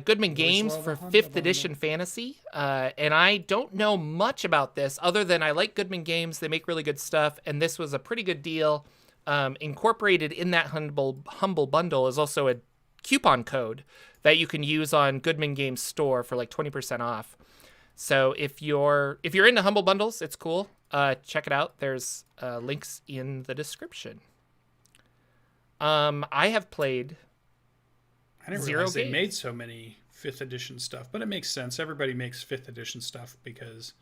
Goodman Games for 5th edition fantasy. And I don't know much about this other than I like Goodman Games. They make really good stuff. And this was a pretty good deal. Incorporated in that humble bundle is also a coupon code that you can use on Goodman Games store for like 20% off. So if you're into Humble Bundles, it's cool. Check it out. There's links in the description. I have played I didn't realize they made so many 5th edition stuff, but it makes sense. Everybody makes 5th edition stuff because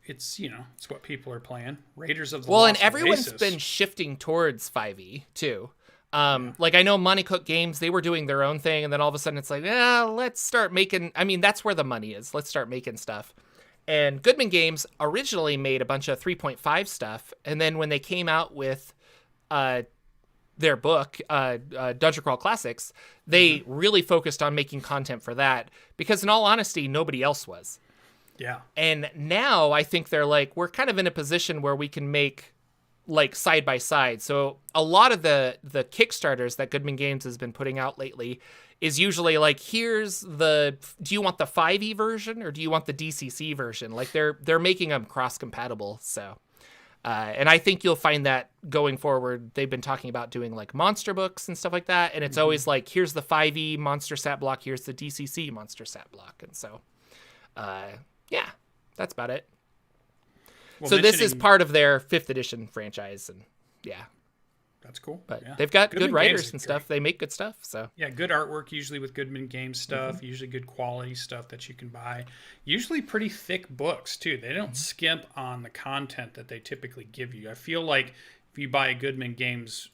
it's it's what people are playing. Raiders of the Lost and everyone's been shifting towards 5e too. Like I know Monte Cook Games, they were doing their own thing, and then all of a sudden it's like, let's start making. I mean, that's where the money is. Let's start making stuff. And Goodman Games originally made a bunch of 3.5 stuff, and then when they came out with their book, Dungeon Crawl Classics, they really focused on making content for that, because in all honesty, nobody else was. Yeah. And now I think they're like, we're kind of in a position where we can make like side by side. So a lot of the Kickstarters that Goodman Games has been putting out lately is usually like, do you want the 5e version or do you want the DCC version? Like they're making them cross compatible. So and I think you'll find that going forward. They've been talking about doing like monster books and stuff like that. And it's always like, here's the 5e monster stat block. Here's the DCC monster stat block. And so, that's about it. Well, so this is part of their 5th edition franchise. And that's cool. But they've got good writers and stuff. They make good stuff. So good artwork usually with Goodman Games stuff. Usually good quality stuff that you can buy. Usually pretty thick books too. They don't skimp on the content that they typically give you. I feel like if you buy a Goodman Games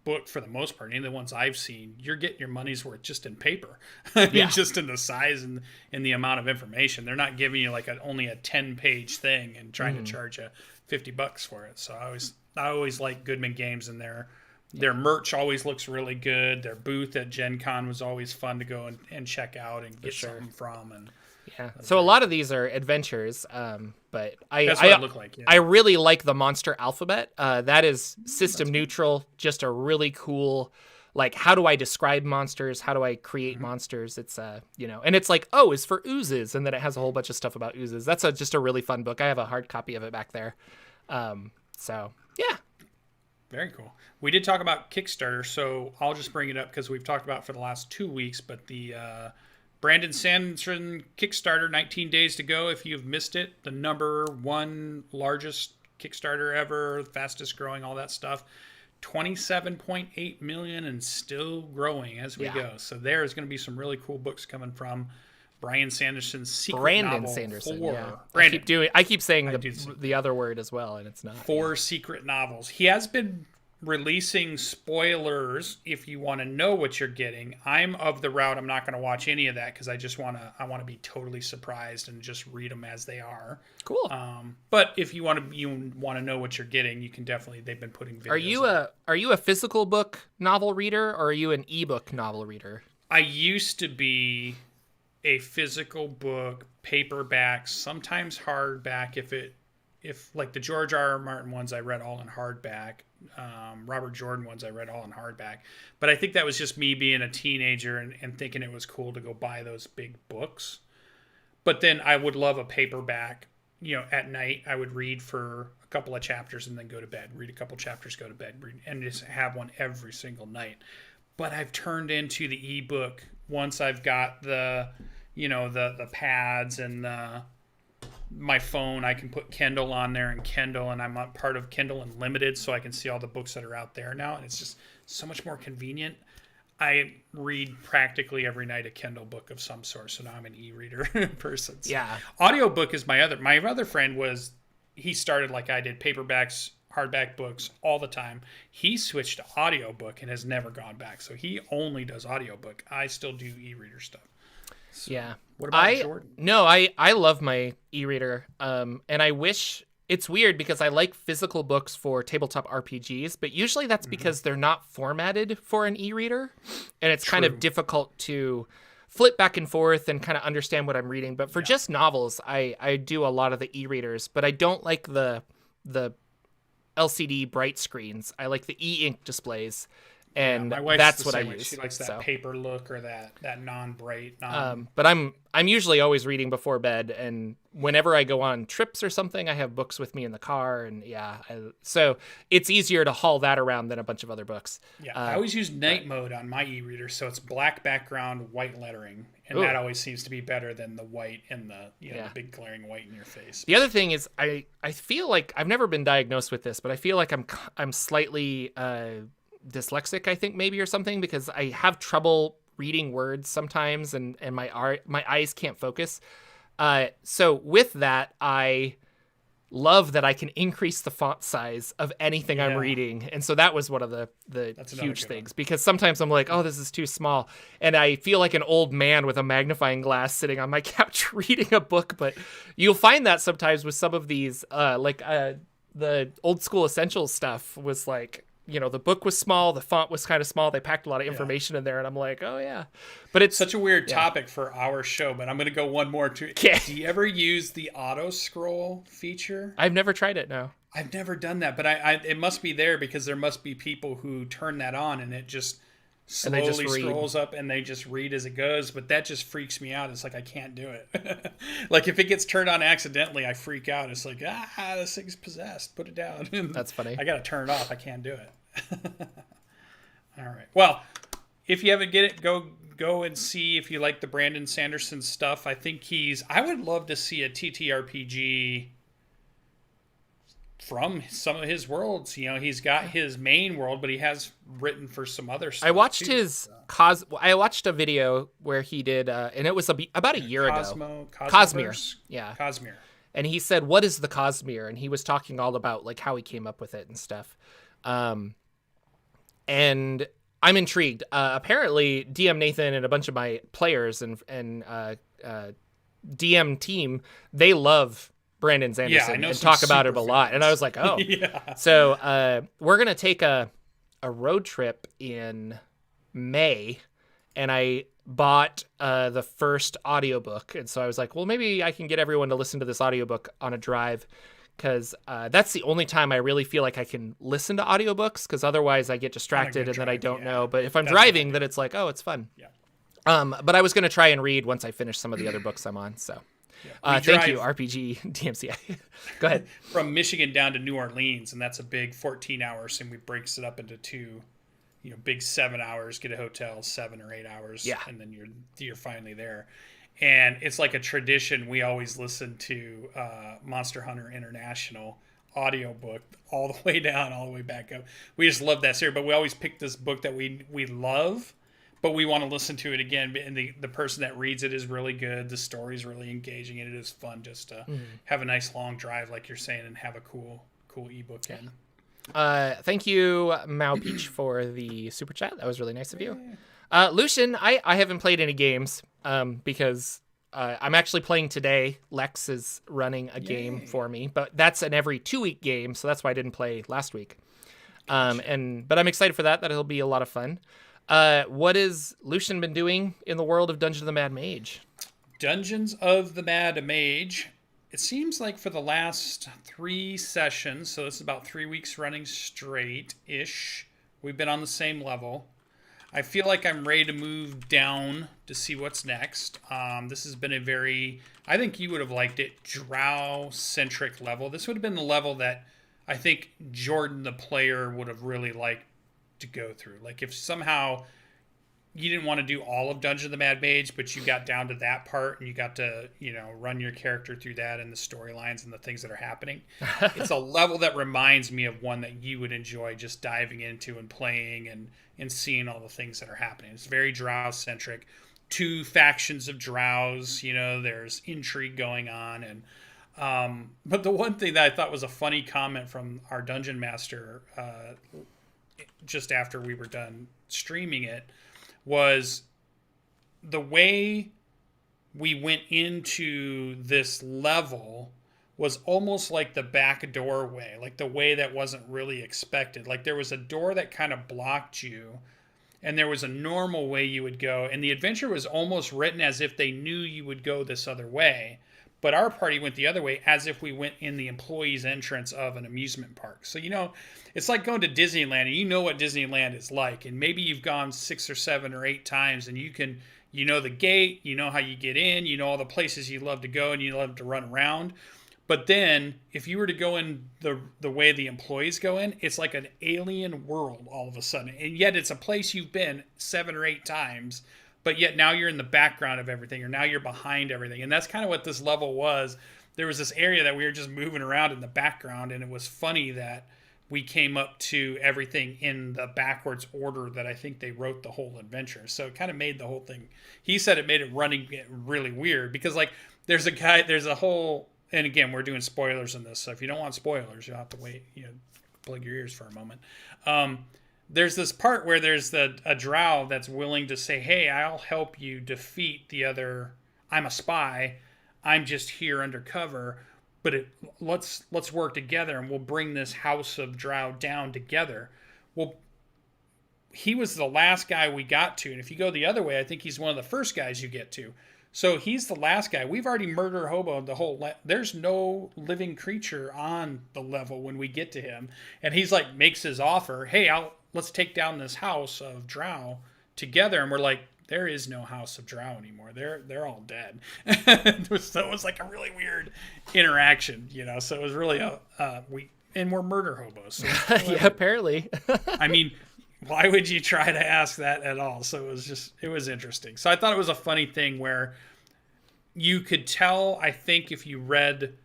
book, for the most part, any of the ones I've seen, you're getting your money's worth just in paper. I mean, just in the size and in the amount of information. They're not giving you like only a 10-page thing and trying to charge you $50 for it. So I always like Goodman Games, and their merch always looks really good. Their booth at Gen Con was always fun to go and check out and get something from. And so a lot of these are adventures, but that's what it looked like. I really like the Monster Alphabet. That is system neutral, just a really cool, like, how do I describe monsters? How do I create monsters? It's and it's like, it's for oozes, and then it has a whole bunch of stuff about oozes. That's just a really fun book. I have a hard copy of it back there. Very cool. We did talk about Kickstarter, so I'll just bring it up because we've talked about it for the last 2 weeks. But the Brandon Sanderson Kickstarter, 19 days to go. If you've missed it, the number one largest Kickstarter ever, fastest growing, all that stuff. 27.8 million and still growing as we go. So there is going to be some really cool books coming from Brian Sanderson's secret novel. Sanderson, 4. yeah. Brandon. I keep saying the other word as well, and it's not. 4 secret novels. He has been releasing spoilers if you want to know what you're getting. I'm of the route I'm not going to watch any of that because I want to be totally surprised and just read them as they are. Cool. But if you want to know what you're getting, you can definitely. They've been putting videos. Are you a physical book novel reader or are you an ebook novel reader? I used to be a physical book, paperback, sometimes hardback. If like the George R.R. Martin ones, I read all in hardback. Robert Jordan ones, I read all in hardback. But I think that was just me being a teenager and thinking it was cool to go buy those big books. But then I would love a paperback. At night I would read for a couple of chapters and then go to bed. Read a couple chapters, go to bed, and just have one every single night. But I've turned into the ebook once I've got the pads and my phone. I can put Kindle on there and Kindle, and I'm a part of Kindle Unlimited, so I can see all the books that are out there now, and it's just so much more convenient. I read practically every night a Kindle book of some sort, so now I'm an e-reader person. So yeah. Audiobook is my other friend he started like I did, paperbacks, hardback books all the time. He switched to audiobook and has never gone back, so he only does audiobook. I still do e-reader stuff. So, yeah. What about Jordan? No, I love my e-reader. And I wish it's weird because I like physical books for tabletop RPGs, but usually that's because they're not formatted for an e-reader, and it's kind of difficult to flip back and forth and kind of understand what I'm reading. But for just novels, I do a lot of the e-readers, but I don't like the LCD bright screens. I like the e-ink displays. And that's what I use. She likes that paper look or that non-bright. But I'm usually always reading before bed, and whenever I go on trips or something, I have books with me in the car, and so it's easier to haul that around than a bunch of other books. Yeah, I always use night mode on my e-reader, so it's black background, white lettering, and that always seems to be better than the white and the the big glaring white in your face. The other thing is, I feel like I've never been diagnosed with this, but I feel like I'm slightly dyslexic, I think, maybe, or something, because I have trouble reading words sometimes, and my eyes can't focus. So with that, I love that I can increase the font size of anything I'm reading, and so that was one of the huge things, because sometimes I'm like, oh, this is too small, and I feel like an old man with a magnifying glass sitting on my couch reading a book. But you'll find that sometimes with some of these, the old school essentials stuff was like, the book was small, the font was kind of small, they packed a lot of information in there, and I'm like, oh yeah. But it's such a weird topic for our show, but I'm going to go one more too. Do you ever use the auto scroll feature? I've never tried it, no. I've never done that, but it must be there because there must be people who turn that on and it just slowly scrolls up and they just read as it goes, but that just freaks me out. It's like I can't do it. Like if it gets turned on accidentally, I freak out. It's like, this thing's possessed. Put it down. That's funny. I got to turn it off. I can't do it. All right. Well, if you haven't get it, go and see if you like the Brandon Sanderson stuff. I think I would love to see a TTRPG from some of his worlds. He's got his main world, but he has written for some other stuff. I watched I watched a video where he did, and it was about a year ago. Cosmere. Yeah. Cosmere. And he said, "What is the Cosmere?" And he was talking all about like how he came up with it and stuff. And I'm intrigued. Apparently, DM Nathan and a bunch of my players and DM team, they love Brandon Sanderson and talk about it a lot. And I was like, oh. Yeah. So we're going to take a road trip in May, and I bought the first audiobook. And so I was like, well, maybe I can get everyone to listen to this audiobook on a drive, because that's the only time I really feel like I can listen to audiobooks, because otherwise I get distracted and then I don't know. But if I'm driving, then it's like, oh, it's fun. Yeah. But I was going to try and read once I finish some of the other books I'm on. So We Thank you, drive RPG DMCA. Go ahead. from Michigan down to New Orleans, and that's a big 14 hours, and we breaks it up into two, big 7 hours, get a hotel, 7 or 8 hours, Yeah. and then you're finally there. And it's like a tradition. We always listen to Monster Hunter International audiobook all the way down, all the way back up. We just love that series, but we always pick this book that we love, but we want to listen to it again. And the person that reads it is really good. The story is really engaging, and it is fun just to have a nice long drive, like you're saying, and have a cool ebook in. Thank you, Mao Peach, for the super chat. That was really nice of you. Lucian, I haven't played any games because I'm actually playing today. Lex is running a game for me, but that's an every 2-week game, so that's why I didn't play last week. Gotcha. But I'm excited for that. That'll be a lot of fun. What has Lucian been doing in the world of Dungeons of the Mad Mage? Dungeons of the Mad Mage. It seems like for the last 3 sessions, so this is about 3 weeks running straight-ish, we've been on the same level. I feel like I'm ready to move down to see what's next. This has been I think you would have liked it, drow-centric level. This would have been the level that I think Jordan, the player, would have really liked to go through. Like if somehow you didn't want to do all of Dungeon of the Mad Mage, but you got down to that part and you got to, run your character through that and the storylines and the things that are happening. It's a level that reminds me of one that you would enjoy just diving into and playing and seeing all the things that are happening. It's very drow-centric. 2 factions of drows, there's intrigue going on. And but the one thing that I thought was a funny comment from our dungeon master just after we were done streaming it was the way we went into this level was almost like the back doorway, like the way that wasn't really expected. Like there was a door that kind of blocked you, and there was a normal way you would go, and the adventure was almost written as if they knew you would go this other way. But our party went the other way as if we went in the employee's entrance of an amusement park. So, it's like going to Disneyland, and you know what Disneyland is like. And maybe you've gone 6 or 7 or 8 times, and you know the gate, you know how you get in, you know all the places you love to go, and you love to run around. But then if you were to go in the way the employees go in, it's like an alien world all of a sudden. And yet it's a place you've been 7 or 8 times. But yet now you're in the background of everything, or now you're behind everything. And that's kind of what this level was. There was this area that we were just moving around in the background, and it was funny that we came up to everything in the backwards order that I think they wrote the whole adventure. So it kind of made the whole thing. He said it made it running really weird because, like, there's a whole, and again, we're doing spoilers in this. So if you don't want spoilers, you'll have to wait, plug your ears for a moment. There's this part where there's a drow that's willing to say, hey, I'll help you defeat the other. I'm a spy. I'm just here undercover. But let's work together, and we'll bring this house of drow down together. Well, he was the last guy we got to. And if you go the other way, I think he's one of the first guys you get to. So he's the last guy. We've already murder hoboed the whole... There's no living creature on the level when we get to him. And he's like, makes his offer. Hey, let's take down this house of drow together. And we're like, there is no house of drow anymore. They're all dead. So it was like a really weird interaction, So it was really we're murder hobos. So yeah, apparently. I mean, why would you try to ask that at all? So it was interesting. So I thought it was a funny thing where you could tell, I think if you read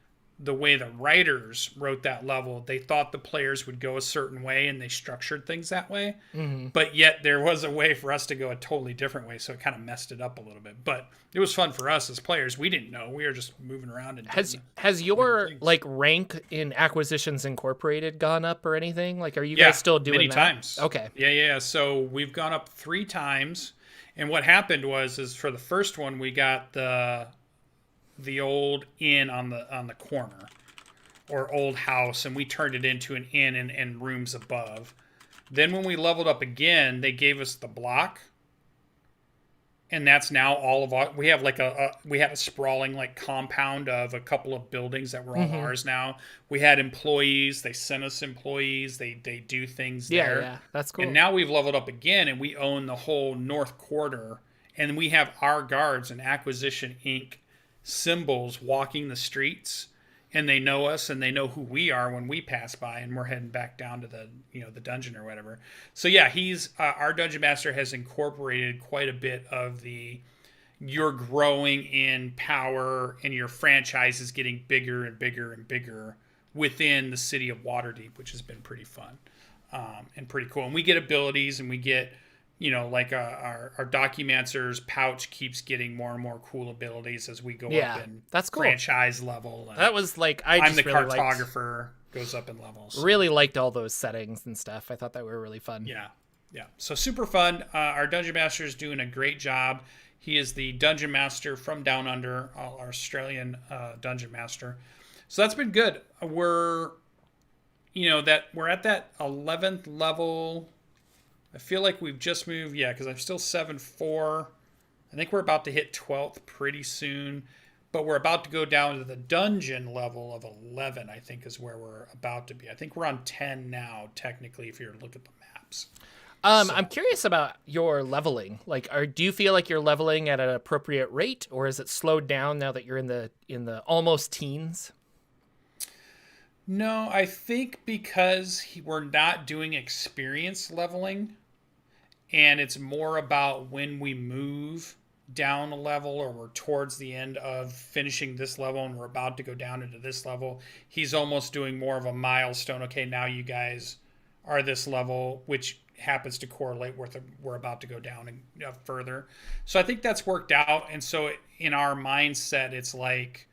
the way the writers wrote that level, they thought the players would go a certain way, and they structured things that way. Mm-hmm. But yet there was a way for us to go a totally different way, so it kind of messed it up a little bit. But it was fun for us as players. We didn't know. We were just moving around. And has your rank in Acquisitions Incorporated gone up or anything? Like, are you guys still doing many that? Times? Okay. Yeah. So we've gone up 3 times, and what happened is for the first one we got the old inn on the corner, or old house, and we turned it into an inn and rooms above. Then when we leveled up again, they gave us the block, and that's now all of our... We have we had a sprawling compound of a couple of buildings that were all ours now. We had employees. They sent us employees. They do things there. Yeah, that's cool. And now we've leveled up again, and we own the whole north quarter, and we have our guards, and Acquisition Inc. symbols walking the streets, and they know us and they know who we are when we pass by, and we're heading back down to the the dungeon or whatever. So yeah, he's our dungeon master has incorporated quite a bit of the you're growing in power and your franchise is getting bigger and bigger and bigger within the city of Waterdeep, which has been pretty fun and pretty cool. And we get abilities, and we get, like our Documancer's pouch keeps getting more and more cool abilities as we go up in that's cool. franchise level. And that was like, I'm the cartographer, goes up in levels. Really liked all those settings and stuff. I thought that were really fun. Yeah. So super fun. Our Dungeon Master is doing a great job. He is the Dungeon Master from Down Under, our Australian Dungeon Master. So that's been good. We're at that 11th level. I feel like we've just moved, because I'm still 7-4. I think we're about to hit 12th pretty soon, but we're about to go down to the dungeon level of 11, I think is where we're about to be. I think we're on 10 now, technically, if you look at the maps. I'm curious about your leveling. Like, do you feel like you're leveling at an appropriate rate, or is it slowed down now that you're in the almost teens? No, I think because we're not doing experience leveling, and it's more about when we move down a level, or we're towards the end of finishing this level and we're about to go down into this level. He's almost doing more of a milestone. Okay, now you guys are this level, which happens to correlate with we're about to go down and further. So I think that's worked out. And so in our mindset, it's like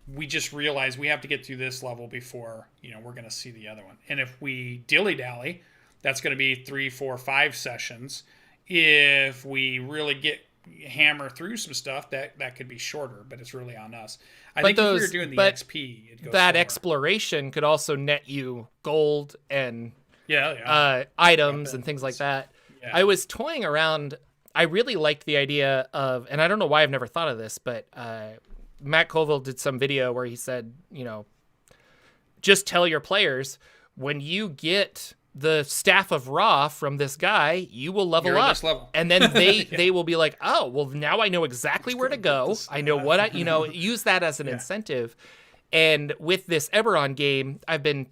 we just realize we have to get through this level before we're going to see the other one. And if we dilly-dally, that's going to be 3, 4, 5 sessions. If we really hammer through some stuff, that could be shorter, but it's really on us. I think if we were doing the XP, it'd go that slower. Exploration could also net you gold and items and things like that. Yeah. I was toying around. I really liked the idea of, and I don't know why I've never thought of this, but Matt Colville did some video where he said, just tell your players, when you get the Staff of Ra from this guy, you will level up. This level. And then they will be like, oh, well, now I know exactly where to go. I know what use that as an incentive. And with this Eberron game, I've been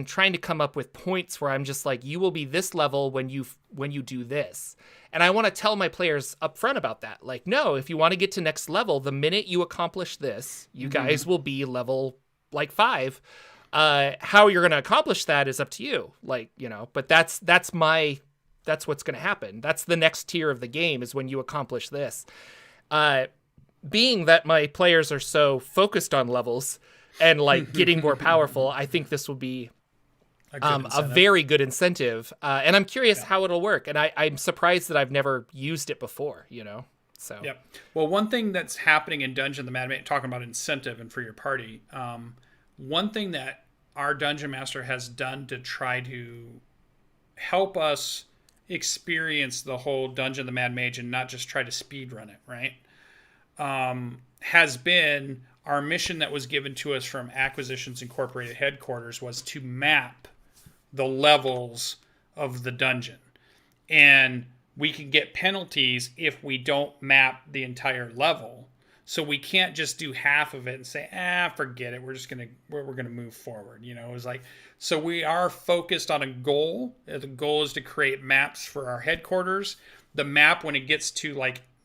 trying to come up with points where I'm just like, you will be this level when you do this. And I want to tell my players up front about that. Like, no, if you want to get to next level, the minute you accomplish this, you guys will be level 5. How you're going to accomplish that is up to you. But that's what's going to happen. That's the next tier of the game, is when you accomplish this. Being that my players are so focused on levels and getting more powerful, I think this will be a very good incentive. And I'm curious how it'll work. And I'm surprised that I've never used it before, So. Yep. Well, one thing that's happening in Dungeon the Mad Mage, talking about incentive and for your party, one thing that our Dungeon Master has done to try to help us experience the whole Dungeon the Mad Mage and not just try to speed run it, right? Has been our mission that was given to us from Acquisitions Incorporated headquarters was to map the levels of the dungeon. And we can get penalties if we don't map the entire level. So we can't just do half of it and say, forget it. We're going to move forward. It was like, so we are focused on a goal. The goal is to create maps for our headquarters. The map, when it gets to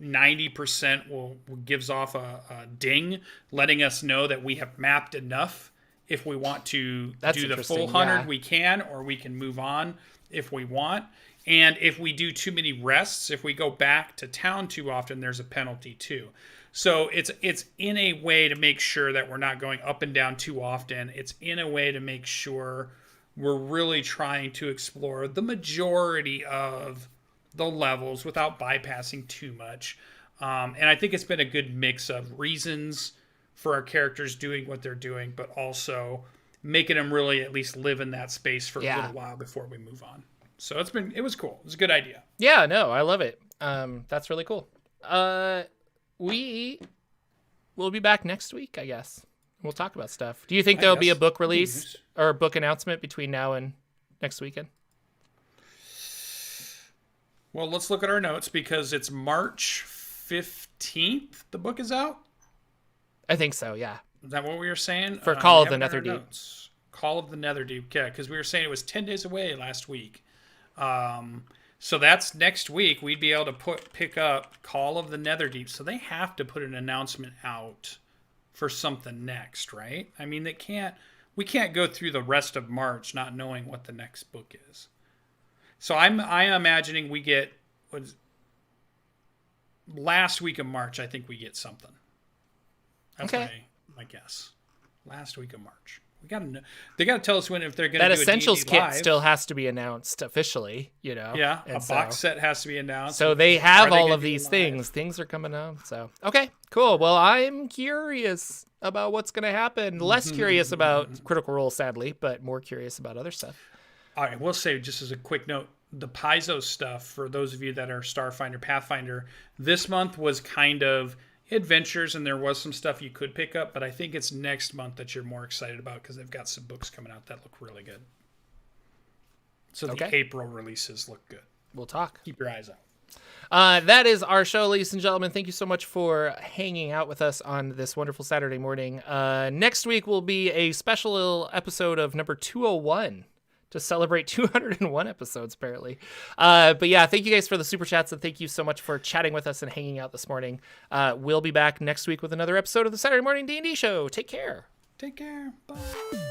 90%, gives off a ding, letting us know that we have mapped enough. If we want to do the full 100, we can, or we can move on if we want. And if we do too many rests, if we go back to town too often, there's a penalty too. So it's in a way to make sure that we're not going up and down too often. It's in a way to make sure we're really trying to explore the majority of the levels without bypassing too much. And I think it's been a good mix of reasons for our characters doing what they're doing, but also making them really at least live in that space for a little while before we move on. So it was cool. It was a good idea. Yeah, no, I love it. That's really cool. We will be back next week, I guess. We'll talk about stuff. Do you think there'll be a book release or a book announcement between now and next weekend? Well, let's look at our notes because it's March 15th the book is out. I think so, yeah. Is that what we were saying? For Call of we the have it in our Netherdeep. notes. Call of the Netherdeep, yeah, because we were saying it was 10 days away last week. So that's next week. We'd be able to pick up Call of the Netherdeep. So they have to put an announcement out for something next, right? I mean, we can't go through the rest of March not knowing what the next book is. So I'm imagining we get last week of March. I think we get something. That's my guess. Last week of March. We got to know. They got to tell us when, if they're going to do Essentials a D&D kit live. still has to be announced officially, you know. Yeah, and a box set has to be announced. So they have Are they all gonna of do these live? things. Things are coming out. So okay, cool. Well, I'm curious about what's going to happen. Less curious about Critical Role, sadly, but more curious about other stuff. All right, we'll say just as a quick note, the Paizo stuff, for those of you that are Starfinder, Pathfinder, this month was kind of adventures, and there was some stuff you could pick up, but I think it's next month that you're more excited about because they've got some books coming out that look really good. So the April releases look good. We'll talk. Keep your eyes out. That is our show, ladies and gentlemen. Thank you so much for hanging out with us on this wonderful Saturday morning. Next week will be a special episode of number 201 to celebrate 201 episodes, apparently. But yeah, thank you guys for the super chats, and thank you so much for chatting with us and hanging out this morning. We'll be back next week with another episode of the Saturday Morning D&D Show. Take care. Take care. Bye.